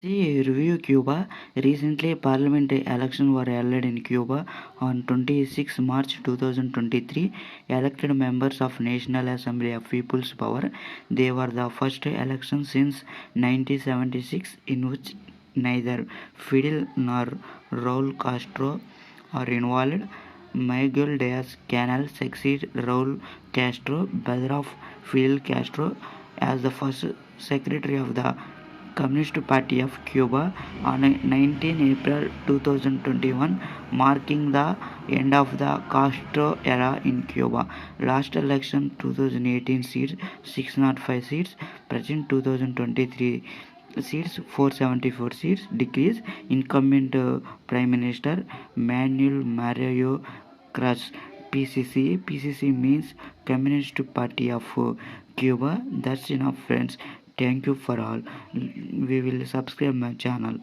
See, review Cuba. Recently, parliamentary elections were held in Cuba on 26 March 2023. Elected members of National Assembly of People's Power. They were the first election since 1976 in which neither Fidel nor Raúl Castro are involved. Miguel Díaz-Canel succeeded Raúl Castro, brother of Fidel Castro, as the first secretary of the Communist Party of Cuba on 19 April 2021, marking the end of the Castro era in Cuba. Last election 2018 seats 605 seats, present 2023 seats 474 seats, decrease. Incumbent Prime Minister Manuel Mario Cruz. PCC means Communist Party of Cuba. That's enough, friends. Thank you for all. We will subscribe my channel.